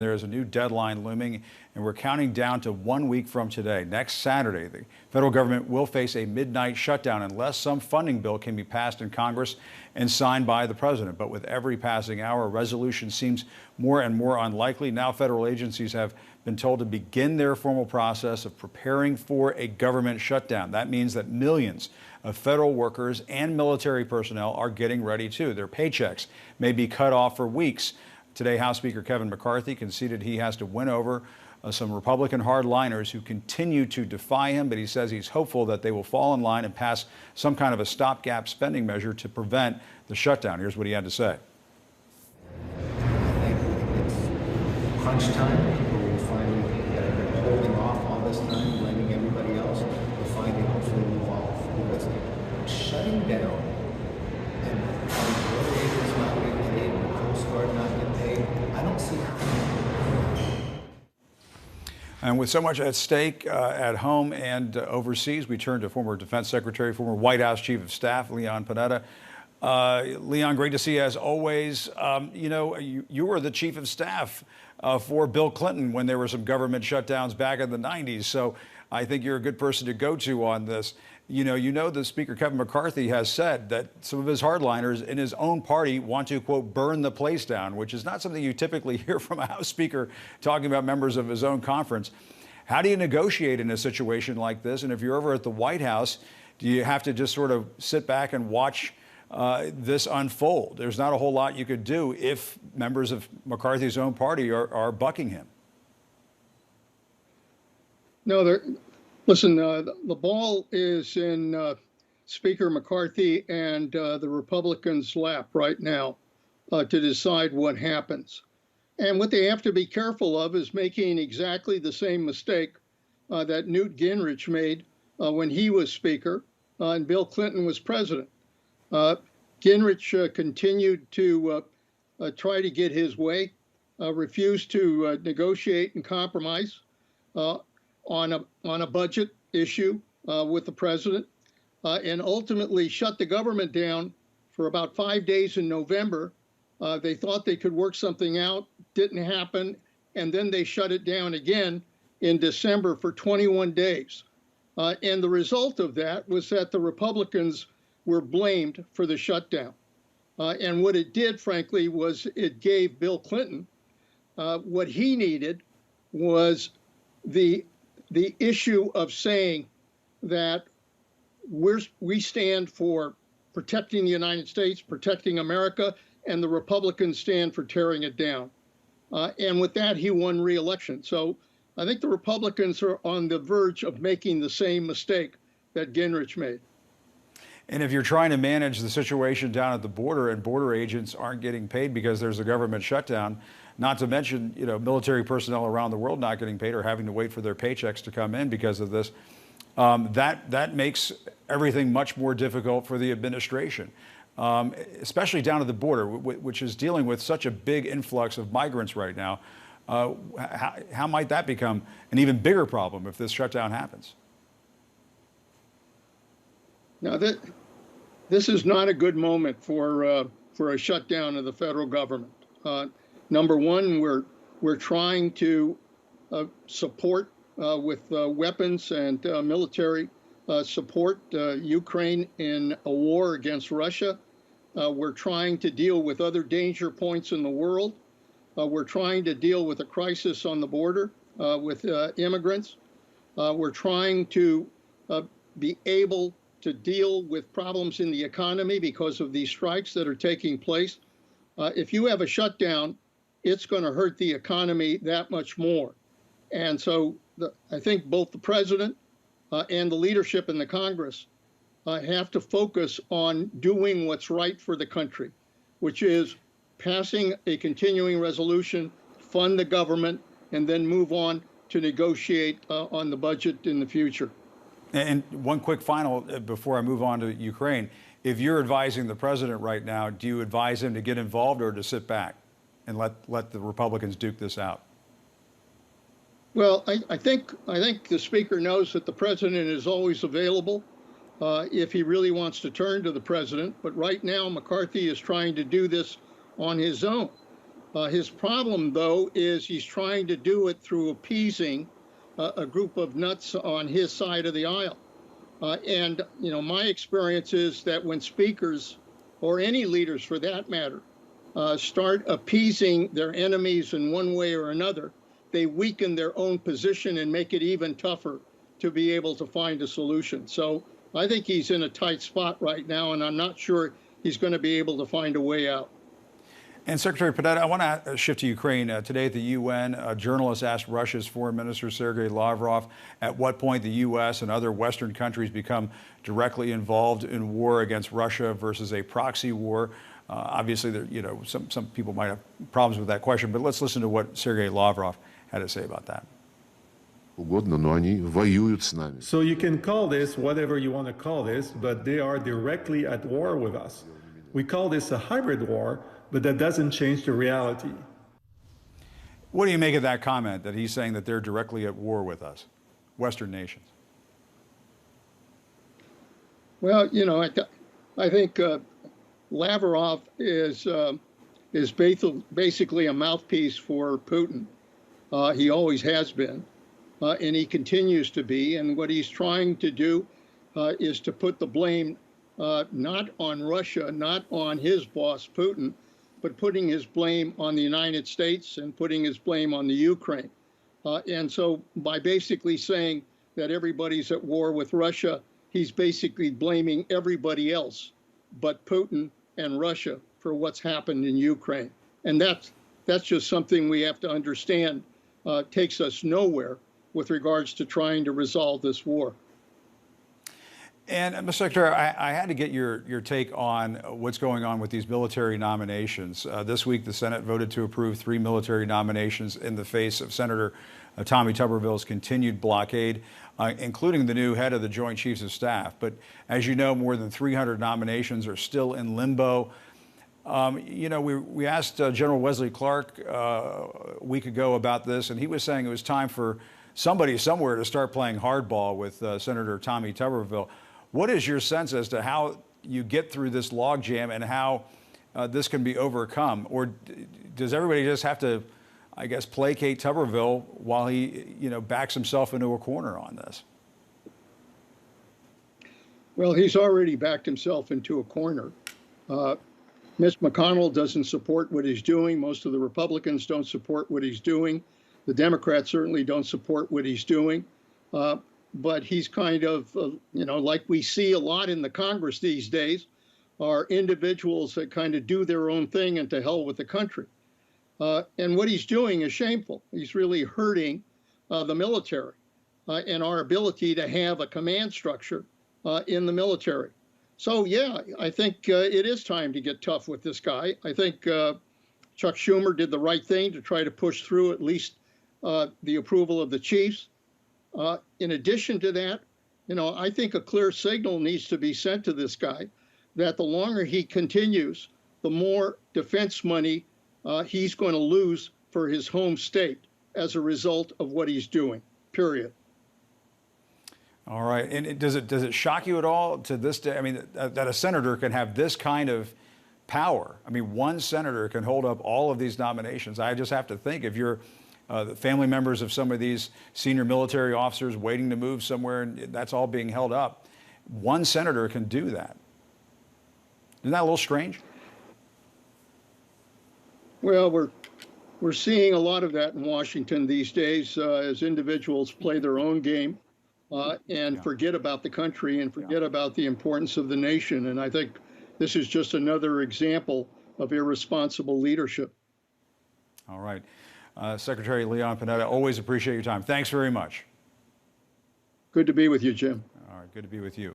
There is a new deadline looming, and we're counting down to 1 week from today. Next Saturday, the federal government will face a midnight shutdown unless some funding bill can be passed in Congress and signed by the president. But with every passing hour, a resolution seems more and more unlikely. Now, federal agencies have been told to begin their formal process of preparing for a government shutdown. That means that millions of federal workers and military personnel are getting ready too. Their paychecks may be cut off for weeks. Today, House Speaker Kevin McCarthy conceded he has to win over some Republican hardliners who continue to defy him, but he says he's hopeful that they will fall in line and pass some kind of a stopgap spending measure to prevent the shutdown. Here's what he had to say. I think it's crunch time. People will finally that have been holding off all this time, blaming everybody else, will finally hopefully move off. Because shutting down and border agents not getting paid, and the Coast Guard not getting paid, I don't see how. And with so much at stake at home and overseas, we turn to former Defense Secretary, former White House Chief of Staff, Leon Panetta. Leon, great to see you as always. You were the Chief of Staff for Bill Clinton when there were some government shutdowns back in the 90s. So I think you're a good person to go to on this. You know, the Speaker Kevin McCarthy has said that some of his hardliners in his own party want to, quote, burn the place down, which is not something you typically hear from a House Speaker talking about members of his own conference. How do you negotiate in a situation like this? And if you're over at the White House, do you have to just sort of sit back and watch this unfold? There's not a whole lot you could do if members of McCarthy's own party are bucking him. No, listen, the ball is in Speaker McCarthy and the Republicans' lap right now to decide what happens. And what they have to be careful of is making exactly the same mistake that Newt Gingrich made when he was Speaker and Bill Clinton was president. Gingrich continued to try to get his way, refused to negotiate and compromise on a budget issue with the president, and ultimately shut the government down for about 5 days in November. They thought they could work something out, didn't happen, and then they shut it down again in December for 21 days. And the result of that was that the Republicans were blamed for the shutdown. And what it did, frankly, was it gave Bill Clinton what he needed was the issue of saying that we stand for protecting the United States, protecting America, and the Republicans stand for tearing it down. And with that, he won re-election. So I think the Republicans are on the verge of making the same mistake that Gingrich made. And if you're trying to manage the situation down at the border and border agents aren't getting paid because there's a government shutdown, not to mention, military personnel around the world not getting paid or having to wait for their paychecks to come in because of this, that makes everything much more difficult for the administration, especially down at the border, which is dealing with such a big influx of migrants right now. How might that become an even bigger problem if this shutdown happens? Now, this is not a good moment for a shutdown of the federal government. Number one, we're trying to support with weapons and military support Ukraine in a war against Russia. We're trying to deal with other danger points in the world. We're trying to deal with a crisis on the border with immigrants. We're trying to be able to deal with problems in the economy because of these strikes that are taking place. If you have a shutdown, it's going to hurt the economy that much more. And so I think both the president and the leadership in the Congress have to focus on doing what's right for the country, which is passing a continuing resolution, fund the government, and then move on to negotiate on the budget in the future. And one quick final before I move on to Ukraine. If you're advising the president right now, do you advise him to get involved or to sit back and let the Republicans duke this out? Well, I think the speaker knows that the president is always available if he really wants to turn to the president. But right now, McCarthy is trying to do this on his own. His problem, though, is he's trying to do it through appeasing a group of nuts on his side of the aisle. And, you know, my experience is that when speakers, or any leaders for that matter, start appeasing their enemies in one way or another, they weaken their own position and make it even tougher to be able to find a solution. So I think he's in a tight spot right now, and I'm not sure he's going to be able to find a way out. And Secretary Panetta, I want to shift to Ukraine. Today at the UN, a journalist asked Russia's Foreign Minister Sergei Lavrov at what point the U.S. and other Western countries become directly involved in war against Russia versus a proxy war. Obviously, there, you know, some people might have problems with that question, but let's listen to what Sergei Lavrov had to say about that. So you can call this whatever you want to call this, but they are directly at war with us. We call this a hybrid war, but that doesn't change the reality. What do you make of that comment that he's saying that they're directly at war with us, Western nations? Well, you know, I think Lavrov is basically a mouthpiece for Putin. He always has been, and he continues to be. And what he's trying to do is to put the blame not on Russia, not on his boss, Putin, but putting his blame on the United States and putting his blame on the Ukraine. And so by basically saying that everybody's at war with Russia, he's basically blaming everybody else but Putin and Russia for what's happened in Ukraine. And that's just something we have to understand takes us nowhere with regards to trying to resolve this war. And, Mr. Secretary, I had to get your take on what's going on with these military nominations. This week, the Senate voted to approve 3 military nominations in the face of Senator Tommy Tuberville's continued blockade, including the new head of the Joint Chiefs of Staff. But as you know, more than 300 nominations are still in limbo. You know, we asked General Wesley Clark a week ago about this, and he was saying it was time for somebody somewhere to start playing hardball with Senator Tommy Tuberville. What is your sense as to how you get through this logjam and how this can be overcome? Or does everybody just have to, I guess, placate Tuberville while he, you know, backs himself into a corner on this? Well, he's already backed himself into a corner. Mitch McConnell doesn't support what he's doing. Most of the Republicans don't support what he's doing. The Democrats certainly don't support what he's doing. But he's kind of, you know, like we see a lot in the Congress these days, are individuals that kind of do their own thing and to hell with the country. And what he's doing is shameful. He's really hurting the military and our ability to have a command structure in the military. So, yeah, I think it is time to get tough with this guy. I think Chuck Schumer did the right thing to try to push through at least the approval of the chiefs. In addition to that, you know, I think a clear signal needs to be sent to this guy that the longer he continues, the more defense money he's going to lose for his home state as a result of what he's doing, period. All right. And does it shock you at all to this day? I mean, that a senator can have this kind of power. I mean, one senator can hold up all of these nominations. I just have to think, if you're the family members of some of these senior military officers waiting to move somewhere, and that's all being held up, one senator can do that. Isn't that a little strange? Well, we're seeing a lot of that in Washington these days as individuals play their own game and forget about the country and forget about the importance of the nation. And I think this is just another example of irresponsible leadership. All right. Secretary Leon Panetta, always appreciate your time. Thanks very much. Good to be with you, Jim. All right, good to be with you.